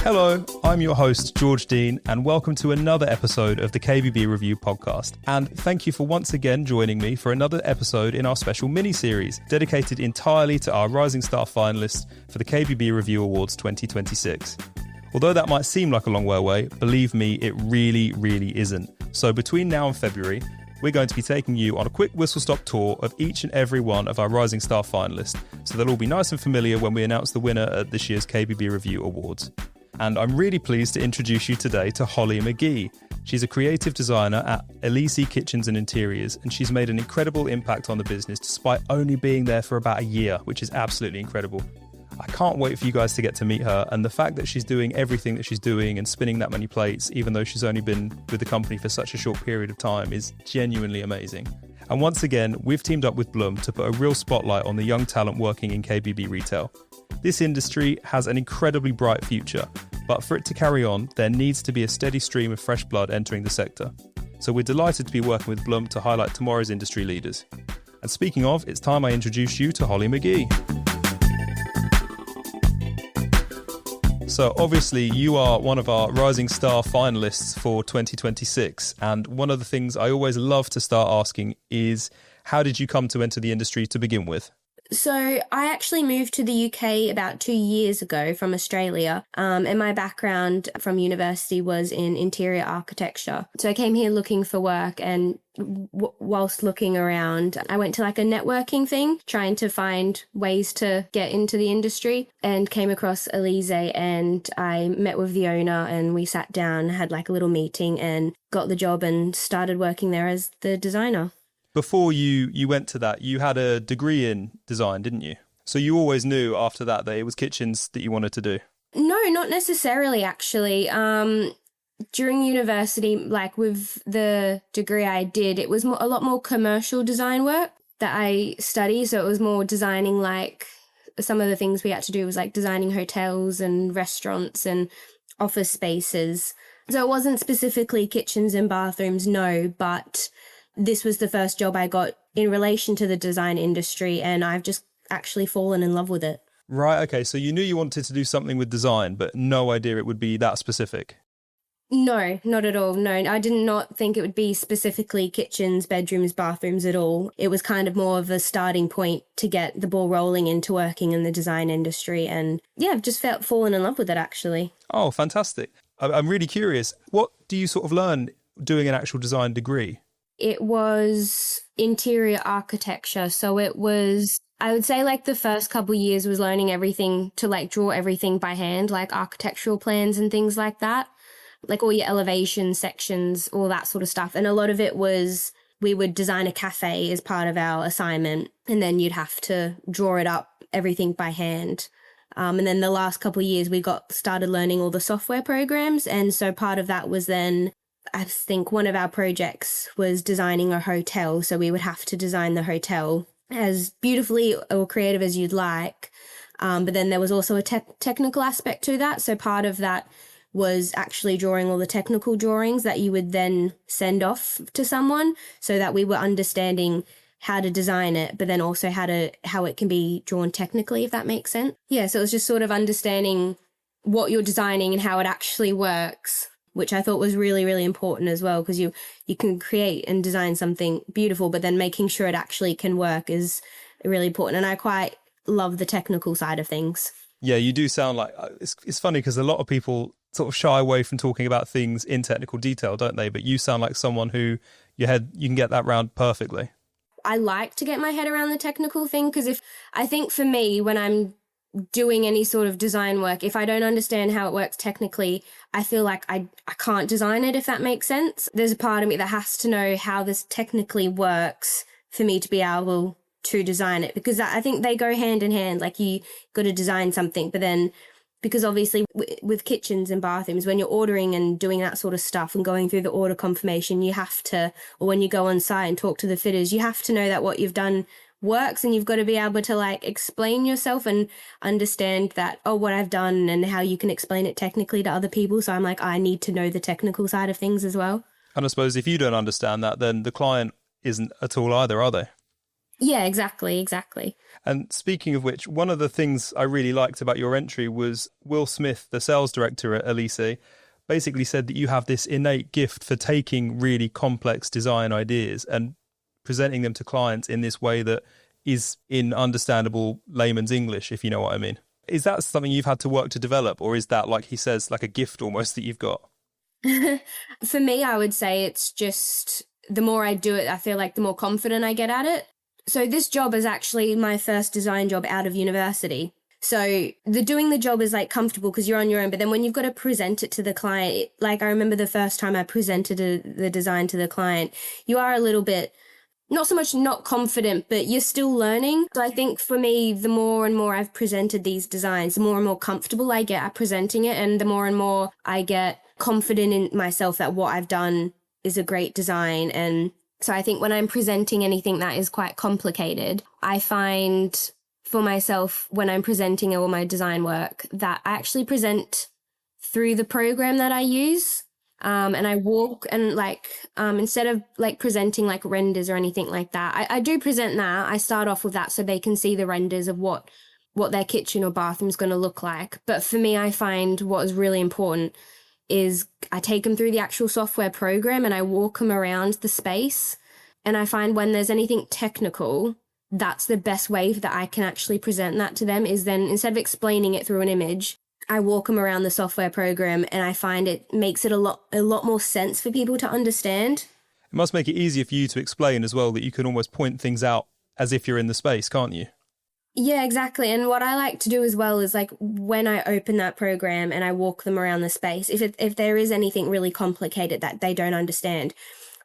Hello, I'm your host, George Dean, and welcome to another episode of the KBB Review podcast. And thank you for once again joining me for another episode in our special mini-series dedicated entirely to our Rising Star finalists for the KBB Review Awards 2026. Although that might seem like a long way away, believe me, it really isn't. So between now and February, we're going to be taking you on a quick whistle-stop tour of each and every one of our Rising Star finalists, so they'll all be nice and familiar when we announce the winner at this year's KBB Review Awards. And I'm really pleased to introduce you today to Holly Magee. She's a creative designer at Elysee Kitchens and Interiors, and she's made an incredible impact on the business despite only being there for about a year, which is absolutely incredible. I can't wait for you guys to get to meet her, and the fact that she's doing everything that she's doing and spinning that many plates, even though she's only been with the company for such a short period of time, is genuinely amazing. And once again, we've teamed up with Blum to put a real spotlight on the young talent working in KBB retail. This industry has an incredibly bright future, but for it to carry on, there needs to be a steady stream of fresh blood entering the sector. So we're delighted to be working with Blum to highlight tomorrow's industry leaders. And speaking of, it's time I introduce you to Holly Magee. So obviously you are one of our Rising Star finalists for 2026, and one of the things I always love to start asking is, how did you come to enter the industry to begin with? So I actually moved to the UK about 2 years ago from Australia, and my background from university was in interior architecture. So I came here looking for work, and whilst looking around, I went to like a networking thing, trying to find ways to get into the industry, and came across Elysee, and I met with the owner, and we sat down, had like a little meeting, and got the job and started working there as the designer. Before you went to that, you had a degree in design, didn't you? So you always knew after that it was kitchens that you wanted to do? No, not necessarily, actually. During university, like with the degree I did, it was a lot more commercial design work that I studied. So it was more designing, like some of the things we had to do was like designing hotels and restaurants and office spaces. So it wasn't specifically kitchens and bathrooms, no, but this was the first job I got in relation to the design industry, and I've just actually fallen in love with it. Right, okay, so you knew you wanted to do something with design, but no idea it would be that specific? No, not at all. No, I did not think it would be specifically kitchens, bedrooms, bathrooms at all. It was kind of more of a starting point to get the ball rolling into working in the design industry, and yeah, I've just fallen in love with it, actually. Oh, fantastic. I'm really curious. What do you sort of learn doing an actual design degree? It was interior architecture. So it was, I would say like the first couple of years was learning everything to like draw everything by hand, like architectural plans and things like that, like all your elevation sections, all that sort of stuff. And a lot of it was, we would design a cafe as part of our assignment, and then you'd have to draw it up, everything by hand. And then the last couple of years we started learning all the software programs. And so part of that was then, I think one of our projects was designing a hotel. So we would have to design the hotel as beautifully or creative as you'd like. But then there was also a technical aspect to that. So part of that was actually drawing all the technical drawings that you would then send off to someone, so that we were understanding how to design it, but then also how it can be drawn technically, if that makes sense. Yeah, so it was just sort of understanding what you're designing and how it actually works, which I thought was really important as well, because you can create and design something beautiful, but then making sure it actually can work is really important. And I quite love the technical side of things. Yeah, you do sound like, it's funny because a lot of people sort of shy away from talking about things in technical detail, don't they? But you sound like someone who you can get that round perfectly. I like to get my head around the technical thing, because I think for me, when I'm doing any sort of design work, if I don't understand how it works technically, I feel like I can't design it, if that makes sense. There's a part of me that has to know how this technically works for me to be able to design it, because I think they go hand in hand. Like, you got to design something, but then because obviously with kitchens and bathrooms, when you're ordering and doing that sort of stuff and going through the order confirmation, you have to, or when you go on site and talk to the fitters, you have to know that what you've done works, and you've got to be able to like explain yourself and understand that, oh, what I've done and how you can explain it technically to other people. So I'm like, I need to know the technical side of things as well. And I suppose if you don't understand that, then the client isn't at all either, are they? Yeah, exactly. And speaking of which, one of the things I really liked about your entry was Will Smith, the sales director at Elysee, basically said that you have this innate gift for taking really complex design ideas and presenting them to clients in this way that is in understandable layman's English, if you know what I mean. Is that something you've had to work to develop, or is that, like he says, like a gift almost that you've got? For me, I would say it's just the more I do it, I feel like the more confident I get at it. So this job is actually my first design job out of university. So doing the job is like comfortable because you're on your own, but then when you've got to present it to the client, like I remember the first time I presented the design to the client, you are a little bit, not so much not confident, but you're still learning. So I think for me, the more and more I've presented these designs, the more and more comfortable I get at presenting it, and the more and more I get confident in myself that what I've done is a great design. And so I think when I'm presenting anything that is quite complicated, I find for myself when I'm presenting all my design work that I actually present through the program that I use. And I walk and instead of like presenting like renders or anything like that, I do present that. I start off with that so they can see the renders of what their kitchen or bathroom is going to look like. But for me, I find what is really important is I take them through the actual software program and I walk them around the space. And I find when there's anything technical, that's the best way that I can actually present that to them, is then instead of explaining it through an image, I walk them around the software program and I find it makes it a lot more sense for people to understand. It must make it easier for you to explain as well, that you can almost point things out as if you're in the space, can't you? Yeah, exactly. And what I like to do as well is like when I open that program and I walk them around the space, if there is anything really complicated that they don't understand,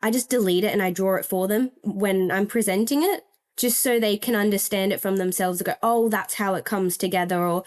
I just delete it and I draw it for them when I'm presenting it, just so they can understand it from themselves and go, oh, that's how it comes together. Or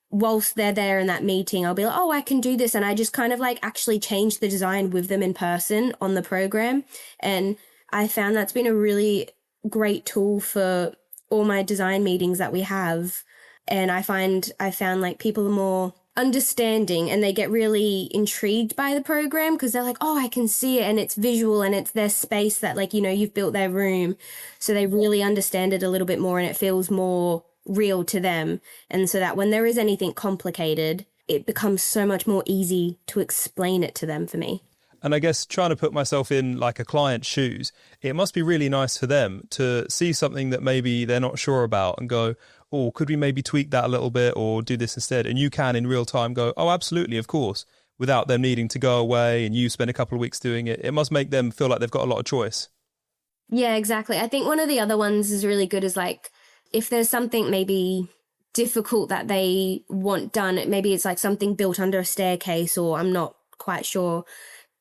whilst they're there in that meeting, I'll be like, oh, I can do this. And I just kind of like actually change the design with them in person on the program. And I found that's been a really great tool for all my design meetings that we have. And I found like people are more understanding and they get really intrigued by the program because they're like, oh, I can see it and it's visual and it's their space that like, you know, you've built their room. So they really understand it a little bit more and it feels more real to them. And so that when there is anything complicated, it becomes so much more easy to explain it to them for me. And I guess trying to put myself in like a client's shoes, it must be really nice for them to see something that maybe they're not sure about and go, oh, could we maybe tweak that a little bit or do this instead? And you can in real time go, oh, absolutely, of course, without them needing to go away and you spend a couple of weeks doing it. It must make them feel like they've got a lot of choice. Yeah, exactly. I think one of the other ones is really good is like, if there's something maybe difficult that they want done, maybe it's like something built under a staircase or I'm not quite sure,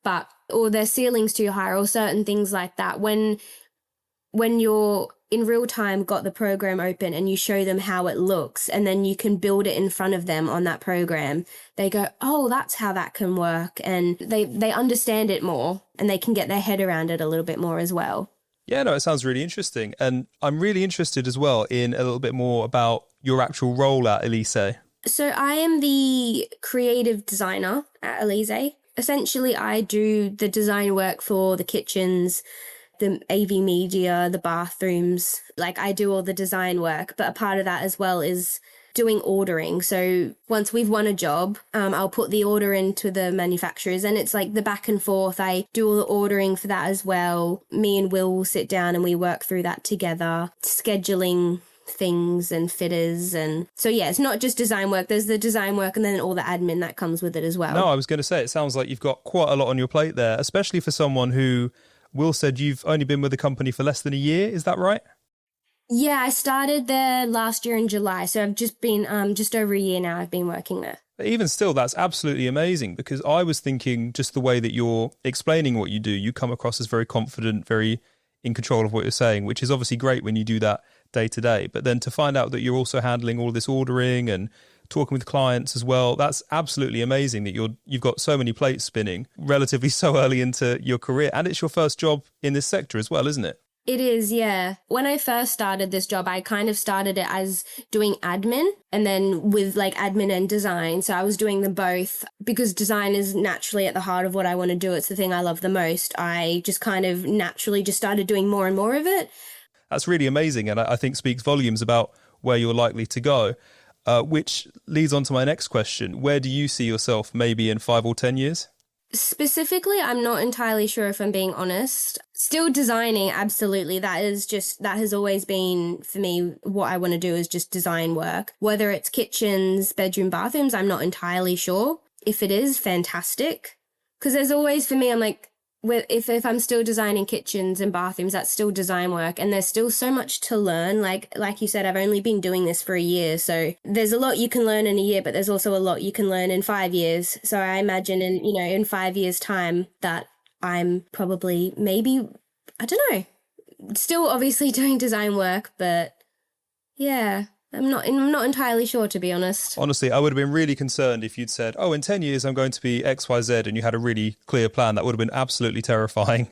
but or their ceiling's too high or certain things like that. When you're in real time got the program open and you show them how it looks and then you can build it in front of them on that program, they go, oh, that's how that can work. And they understand it more and they can get their head around it a little bit more as well. Yeah, no, it sounds really interesting. And I'm really interested as well in a little bit more about your actual role at Elysee. So I am the creative designer at Elysee. Essentially, I do the design work for the kitchens, the AV media, the bathrooms. Like I do all the design work, but a part of that as well is doing ordering. So once we've won a job, I'll put the order into the manufacturers and it's like the back and forth. I do all the ordering for that as well. Me and Will sit down and we work through that together, scheduling things and fitters. And so, yeah, it's not just design work. There's the design work and then all the admin that comes with it as well. No, I was going to say, it sounds like you've got quite a lot on your plate there, especially for someone who, Will said you've only been with the company for less than a year. Is that right? Yeah, I started there last year in July. So I've just been just over a year now I've been working there. But even still, that's absolutely amazing because I was thinking just the way that you're explaining what you do, you come across as very confident, very in control of what you're saying, which is obviously great when you do that day to day. But then to find out that you're also handling all this ordering and talking with clients as well, that's absolutely amazing that you've got so many plates spinning relatively so early into your career. And it's your first job in this sector as well, isn't it? It is, yeah. When I first started this job, I kind of started it as doing admin and then with like admin and design. So I was doing them both because design is naturally at the heart of what I want to do. It's the thing I love the most. I just kind of naturally just started doing more and more of it. that's really amazing. And I think speaks volumes about where you're likely to go, which leads on to my next question. Where do you see yourself maybe in 5 or 10 years? Specifically, I'm not entirely sure, if I'm being honest. Still designing, absolutely. That has always been, for me, what I want to do is just design work. Whether it's kitchens, bedroom, bathrooms, I'm not entirely sure. If it is, fantastic. Because there's always, for me, I'm like, if I'm still designing kitchens and bathrooms, that's still design work, and there's still so much to learn. Like you said, I've only been doing this for a year, so there's a lot you can learn in a year, but there's also a lot you can learn in 5 years. So I imagine in 5 years' time that I'm probably, maybe, I don't know, still obviously doing design work, but yeah. I'm not entirely sure, to be honest. Honestly, I would have been really concerned if you'd said, oh, in 10 years, I'm going to be XYZ, and you had a really clear plan. That would have been absolutely terrifying.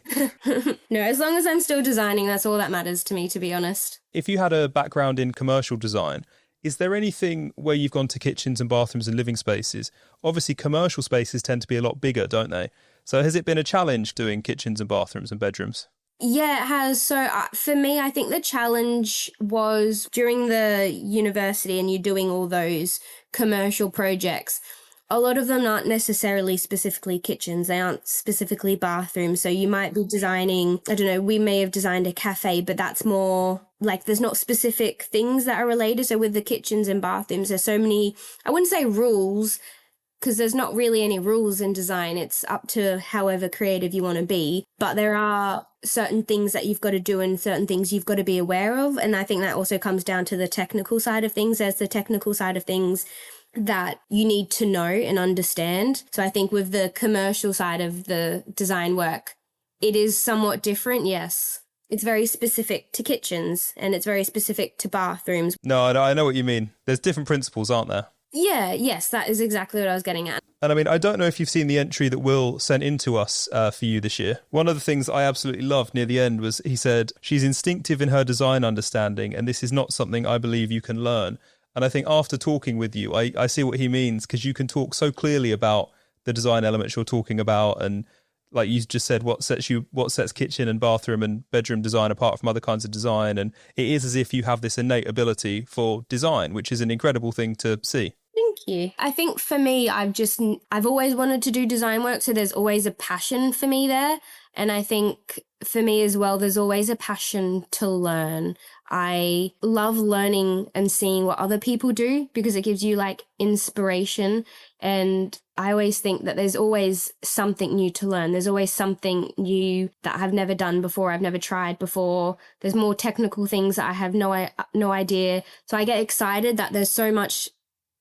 No, as long as I'm still designing, that's all that matters to me, to be honest. If you had a background in commercial design, is there anything where you've gone to kitchens and bathrooms and living spaces? Obviously, commercial spaces tend to be a lot bigger, don't they? So has it been a challenge doing kitchens and bathrooms and bedrooms? Yeah, it has. So for me, I think the challenge was during the university and you're doing all those commercial projects. A lot of them aren't necessarily specifically kitchens. They aren't specifically bathrooms. So you might be designing, I don't know, we may have designed a cafe, but that's more like there's not specific things that are related. So with the kitchens and bathrooms, there's so many, I wouldn't say rules, because there's not really any rules in design. It's up to however creative you want to be. But there are certain things that you've got to do and certain things you've got to be aware of. And I think that also comes down to the technical side of things. There's the technical side of things that you need to know and understand. So I think with the commercial side of the design work, it is somewhat different, yes. It's very specific to kitchens and it's very specific to bathrooms. No, I know what you mean. There's different principles, aren't there? Yeah, yes, that is exactly what I was getting at. And I mean, I don't know if you've seen the entry that Will sent in to us for you this year. One of the things I absolutely loved near the end was he said, she's instinctive in her design understanding, and this is not something I believe you can learn. And I think after talking with you, I see what he means, because you can talk so clearly about the design elements you're talking about. And like you just said, what sets kitchen and bathroom and bedroom design apart from other kinds of design. And it is as if you have this innate ability for design, which is an incredible thing to see. Thank you. I think for me, I've always wanted to do design work, so there's always a passion for me there. And I think for me as well, there's always a passion to learn. I love learning and seeing what other people do because it gives you like inspiration. And I always think that there's always something new to learn. There's always something new that I've never done before, I've never tried before. There's more technical things that I have no idea. So I get excited that there's so much,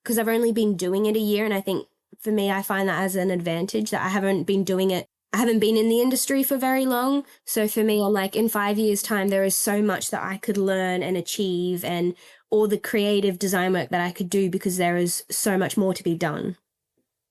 because I've only been doing it a year. And I think for me, I find that as an advantage that I haven't been doing it. I haven't been in the industry for very long. So for me, I'm like, in 5 years' time, there is so much that I could learn and achieve and all the creative design work that I could do because there is so much more to be done.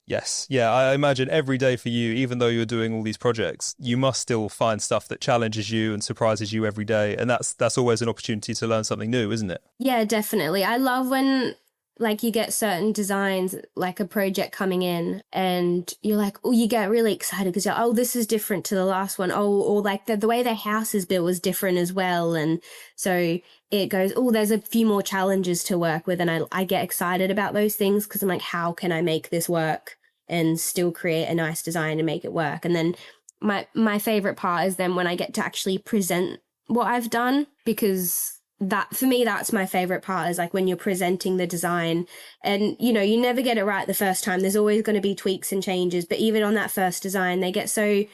Yes. Yeah, I imagine every day for you, even though you're doing all these projects, you must still find stuff that challenges you and surprises you every day. And that's always an opportunity to learn something new, isn't it? Yeah, definitely. I love when like you get certain designs, like a project coming in and you're like, oh, you get really excited because you're, oh, this is different to the last one. Oh, or like the way the house is built was different as well. And so it goes, oh, there's a few more challenges to work with. And I get excited about those things because I'm like, how can I make this work and still create a nice design and make it work? And then my favorite part is then when I get to actually present what I've done, because that for me, that's my favorite part, is like when you're presenting the design and, you know, you never get it right the first time. There's always going to be tweaks and changes. But even on that first design, the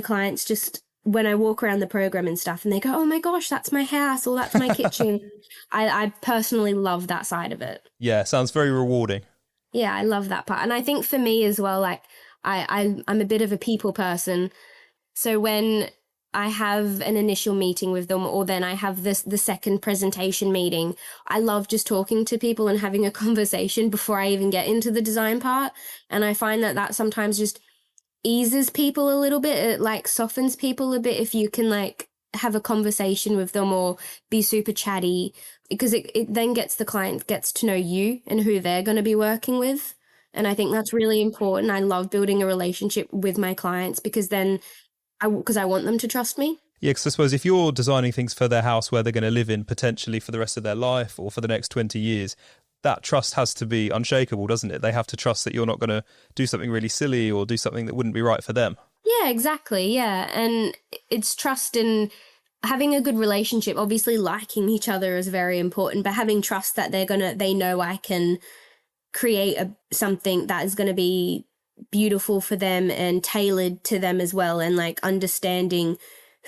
clients just, when I walk around the program and stuff and they go, oh my gosh, that's my house or that's my kitchen. I personally love that side of it. Yeah, sounds very rewarding. Yeah, I love that part. And I think for me as well, like I'm a bit of a people person. So when I have an initial meeting with them or then I have the second presentation meeting, I love just talking to people and having a conversation before I even get into the design part. And I find that sometimes just eases people a little bit. It like softens people a bit if you can like have a conversation with them or be super chatty, because it then the client gets to know you and who they're going to be working with. And I think that's really important. I love building a relationship with my clients because then I want them to trust me. Yeah, because I suppose if you're designing things for their house where they're going to live in potentially for the rest of their life or for the next 20 years, that trust has to be unshakable, doesn't it? They have to trust that you're not going to do something really silly or do something that wouldn't be right for them. Yeah, exactly. Yeah. And it's trust in having a good relationship. Obviously, liking each other is very important, but having trust that they know I can create something that is going to be beautiful for them and tailored to them as well, and like understanding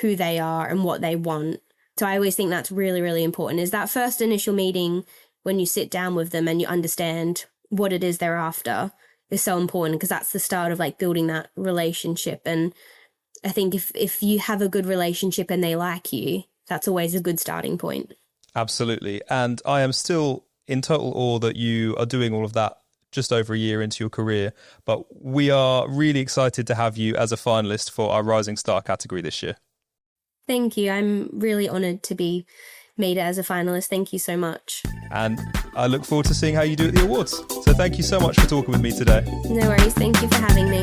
who they are and what they want. So I always think that's really, really important, is that first initial meeting when you sit down with them and you understand what it is they're after is so important, because that's the start of like building that relationship. And I think if you have a good relationship and they like you, that's always a good starting point. Absolutely. And I am still in total awe that you are doing all of that just over a year into your career. But we are really excited to have you as a finalist for our Rising Star category this year. Thank you. I'm really honoured to be made as a finalist. Thank you so much. And I look forward to seeing how you do at the awards. So thank you so much for talking with me today. No worries. Thank you for having me.